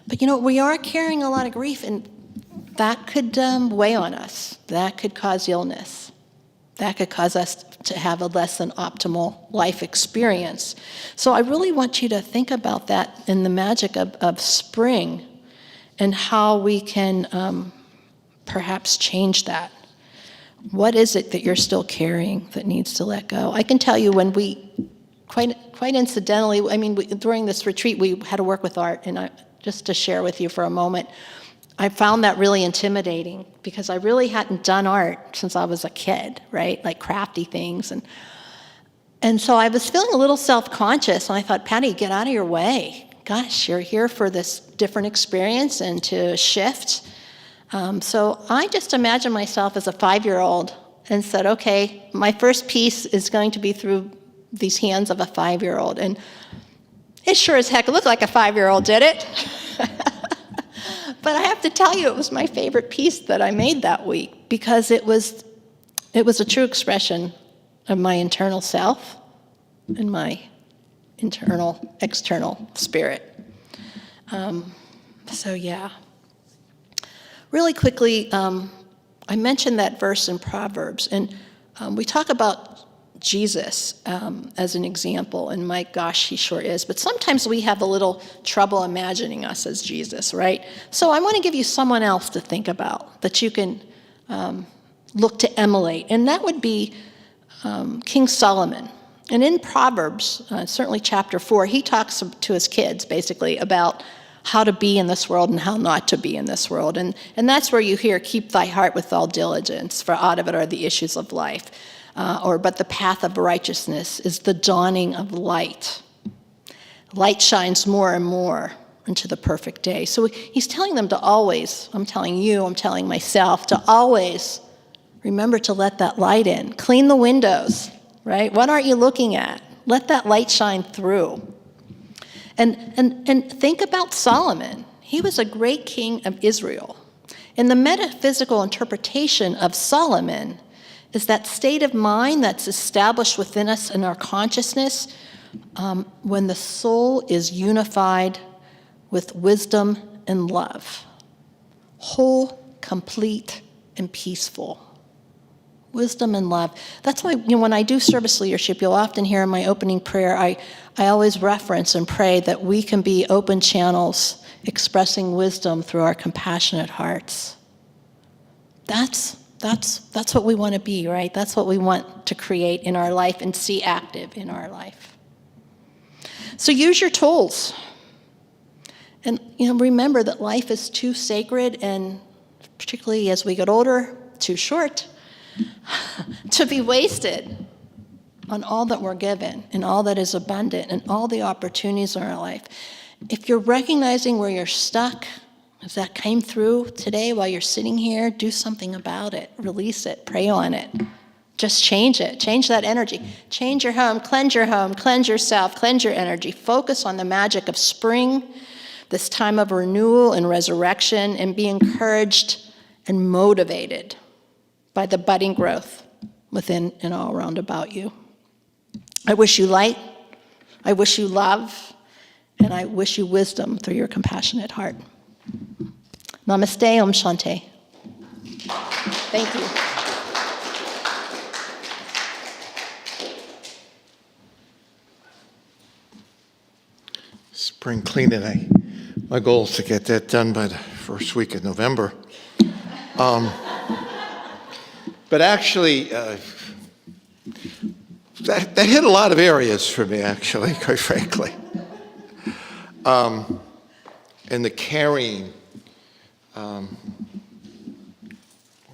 But we are carrying a lot of grief, and that could weigh on us. That could cause illness. that could cause us to have a less than optimal life experience. So I really want you to think about that in the magic of spring and how we can perhaps change that. What is it that you're still carrying that needs to let go? I can tell you when we, quite incidentally, during this retreat, we had to work with art, and just to share with you for a moment, I found that really intimidating because I really hadn't done art since I was a kid, right? Like crafty things. And so I was feeling a little self-conscious, and I thought, Patti, get out of your way. Gosh, you're here for this different experience and to shift. So I just imagined myself as a 5-year-old and said, okay, my first piece is going to be through these hands of a 5-year-old. And it sure as heck looked like a 5-year-old did it. But I have to tell you, it was my favorite piece that I made that week because it was a true expression of my internal self and my internal, external spirit. So yeah. Really quickly, I mentioned that verse in Proverbs, and we talk about Jesus as an example, and my gosh, he sure is. But sometimes we have a little trouble imagining us as Jesus, right? So I want to give you someone else to think about that you can look to emulate, and that would be King Solomon. And in Proverbs, certainly chapter 4, he talks to his kids basically about how to be in this world and how not to be in this world. And that's where you hear, keep thy heart with all diligence, for out of it are the issues of life. But the path of righteousness is the dawning of light. Light shines more and more into the perfect day. So he's telling them to always, I'm telling you, I'm telling myself, to always remember to let that light in. Clean the windows, right? What aren't you looking at? Let that light shine through. And think about Solomon. He was a great king of Israel. And the metaphysical interpretation of Solomon is that state of mind that's established within us in our consciousness when the soul is unified with wisdom and love. Whole, complete, and peaceful. Wisdom and love. That's why when I do service leadership, you'll often hear in my opening prayer, I always reference and pray that we can be open channels expressing wisdom through our compassionate hearts. That's what we want to be, right? That's what we want to create in our life and see active in our life. So use your tools. And remember that life is too sacred, and particularly as we get older, too short, to be wasted on all that we're given and all that is abundant and all the opportunities in our life. If you're recognizing where you're stuck, if that came through today while you're sitting here, do something about it. Release it. Pray on it. Just change it. Change that energy. Change your home. Cleanse yourself. Cleanse your energy. Focus on the magic of spring, this time of renewal and resurrection, and be encouraged and motivated by the budding growth within and all around about you. I wish you light. I wish you love. And I wish you wisdom through your compassionate heart. Namaste, Om Shanti. Thank you. Spring cleaning. My goal is to get that done by the first week of November. But actually, that hit a lot of areas for me, actually, quite frankly. And the carrying. Where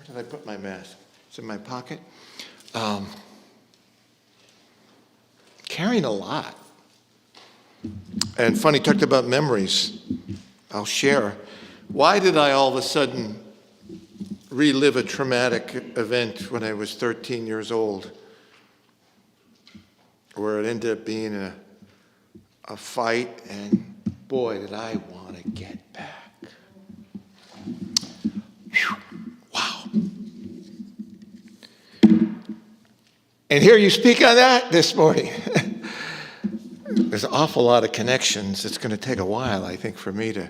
did I put my mask? It's in my pocket. Carrying a lot. And funny, talked about memories. I'll share. Why did I all of a sudden relive a traumatic event when I was 13 years old, where it ended up being a fight, and boy, did I want to get back. Whew. Wow. And here you speak on that this morning. There's an awful lot of connections. It's going to take a while, I think, for me to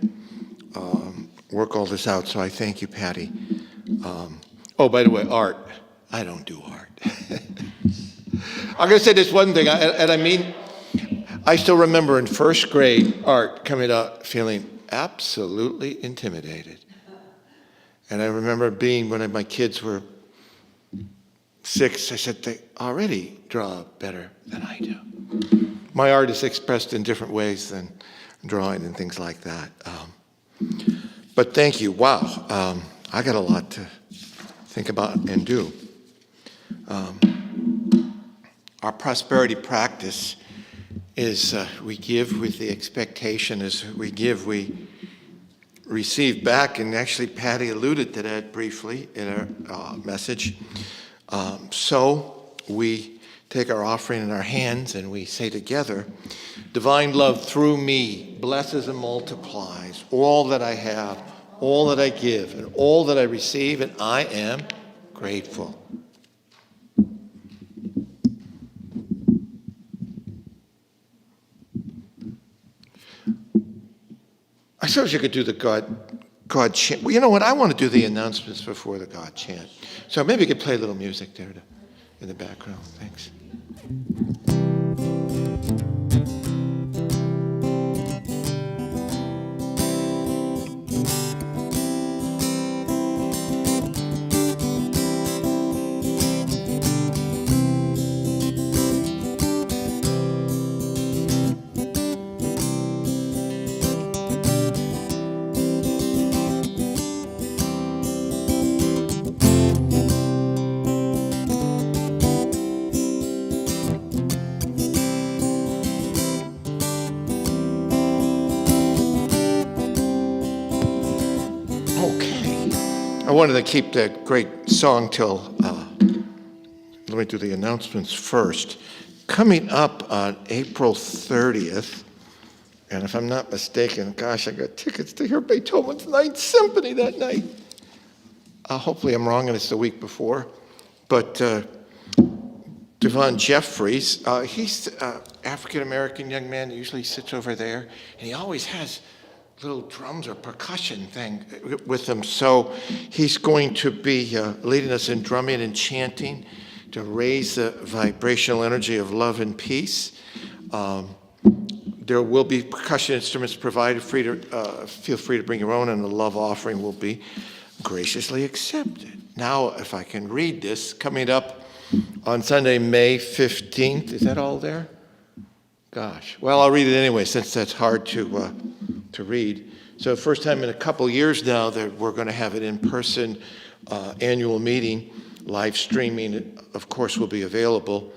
work all this out. So I thank you, Patti. Oh, by the way, art. I don't do art. I'm going to say this one thing, and I mean, I still remember in first grade art coming out feeling absolutely intimidated. And I remember being, when my kids were 6, I said, they already draw better than I do. My art is expressed in different ways than drawing and things like that. But thank you. Wow. I got a lot to think about and do. Our prosperity practice is we give with the expectation. As we give, we receive back. And actually, Patti alluded to that briefly in her message. So we take our offering in our hands and we say together, divine love through me blesses and multiplies all that I have, all that I give, and all that I receive, and I am grateful. I suppose you could do the God chant. Well, you know what? I want to do the announcements before the God chant. So maybe you could play a little music there in the background. Thanks. I wanted to keep that great song till, let me do the announcements first. Coming up on April 30th, and if I'm not mistaken, gosh, I got tickets to hear Beethoven's Ninth Symphony that night. Hopefully I'm wrong and it's the week before. But Devon Jeffries, he's an African-American young man that usually sits over there, and he always has little drums or percussion thing with him. So he's going to be leading us in drumming and chanting to raise the vibrational energy of love and peace. There will be percussion instruments provided. Feel free to bring your own, and the love offering will be graciously accepted. Now, if I can read this, coming up on Sunday, May 15th. Is that all there? Gosh. Well, I'll read it anyway, since that's hard to read. So first time in a couple years now that we're going to have an in-person annual meeting. Live streaming, of course, will be available.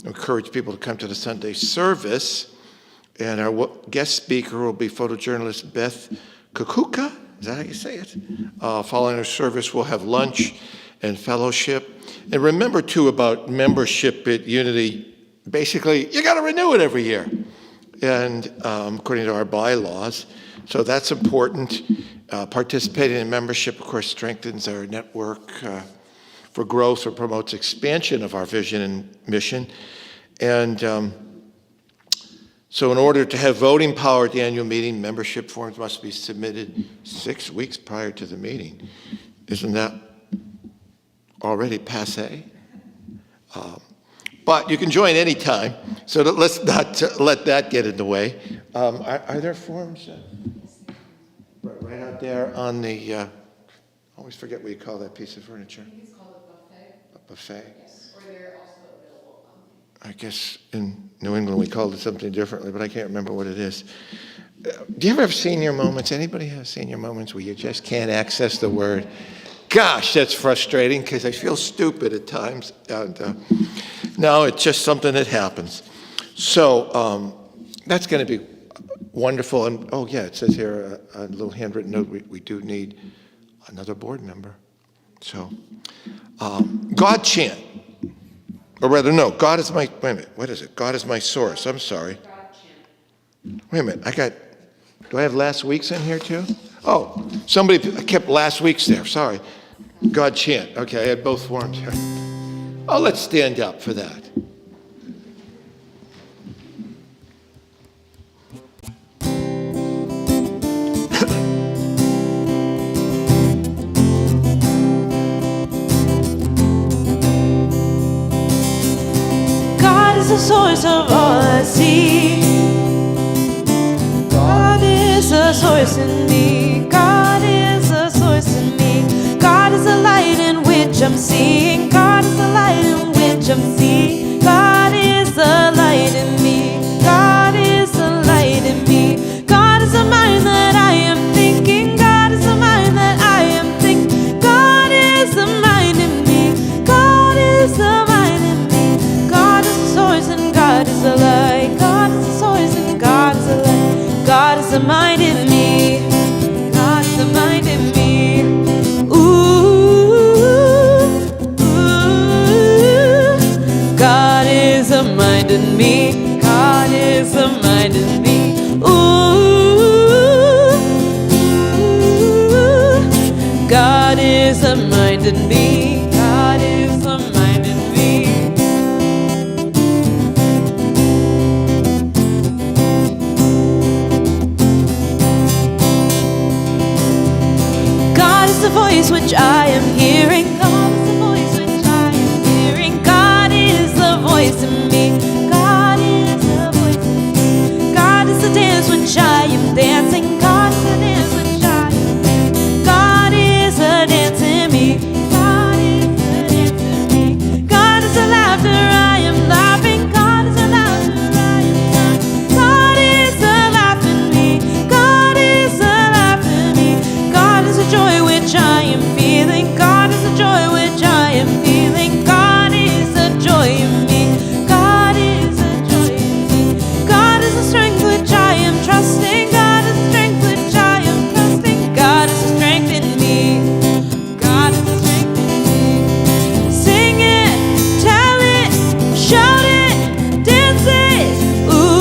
Encourage people to come to the Sunday service. And our guest speaker will be photojournalist Beth Kukuka. Is that how you say it? Following our service, we'll have lunch and fellowship. And remember, too, about membership at Unity. Basically, you got to renew it every year, and according to our bylaws. So that's important. Participating in membership, of course, strengthens our network for growth or promotes expansion of our vision and mission. And so in order to have voting power at the annual meeting, membership forms must be submitted 6 weeks prior to the meeting. Isn't that already passé? But you can join anytime, so let's not let that get in the way. Are there forms? Right out there on the, I always forget what you call that piece of furniture. I think it's called a buffet. A buffet? Yes, or they're also available online. I guess in New England we called it something differently, but I can't remember what it is. Do you ever have senior moments? Anybody have senior moments where you just can't access the word? Gosh, that's frustrating because I feel stupid at times. And no, it's just something that happens. So that's going to be wonderful. And oh yeah, it says here a little handwritten note. We do need another board member. So God chant, or rather, no. God is my. Wait a minute. What is it? God is my source. I'm sorry. Wait a minute. Do I have last week's in here too? Oh, somebody kept last week's there. Sorry. God chant. Okay, I had both forms here. Oh, let's stand up for that. the source of all I see. God is the source in me. God is the source in me. God is the light in which I'm seeing. God is the light in which I'm seeing. God is the light in me. God is the light in me. God is the mind that I am thinking. God is the mind that I am thinking. God is the mind in me. God is the mind in me. God is the source and God is the light. God is the source and God is the light. God is the mind in me. God is the mind in me. God is a mind in me. God is a mind in me. God is a mind in me. God is a mind in me. God is the voice which I am hearing. God is the voice which I am hearing. God is the voice in me. God is the voice in me. God is the dance which I am dancing. God is the dance which I am dancing. God is the dance in me. God is the dance in me. God is the laughter I am laughing. God is the laughter I am laughing. God is the laugh in me. God is the laugh in me. God is the joy which I am feeling. God is the joy which I am feeling. God is the joy in me. God is the joy in me. God is the strength which I am trusting. God is the strength which I am trusting. God is the strength in me. God is the strength in me. Sing it, tell it, shout it, dance it. Ooh.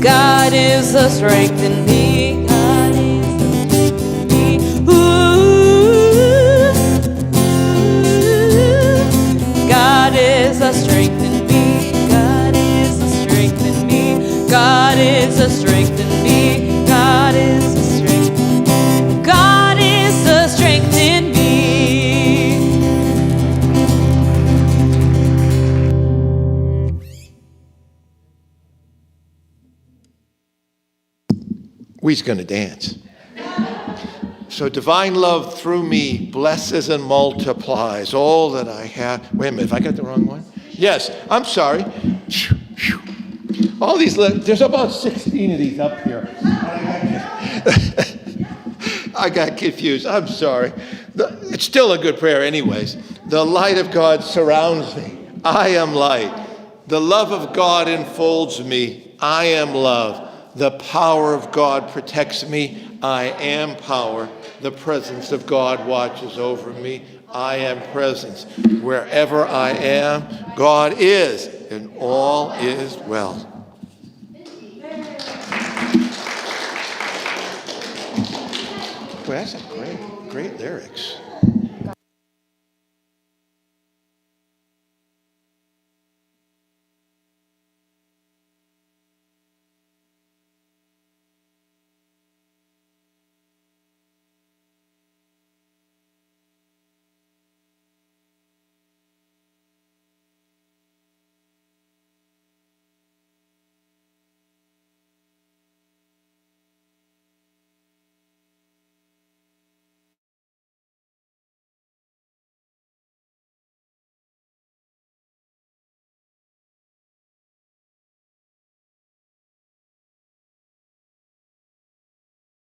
God is the strength in me. God is the strength in me. Ooh. God is the strength in me. God is the strength in me. God is the strength in me. God is the strength. God is the strength in me. We's going to dance. So divine love through me blesses and multiplies all that I have. Wait a minute, have I got the wrong one? Yes, I'm sorry. All these, there's about 16 of these up here. I got confused, I'm sorry. It's still a good prayer anyways. The light of God surrounds me. I am light. The love of God enfolds me. I am love. The power of God protects me. I am power. The presence of God watches over me. I am presence. Wherever I am, God is, and all is well. Boy, that's a great lyrics.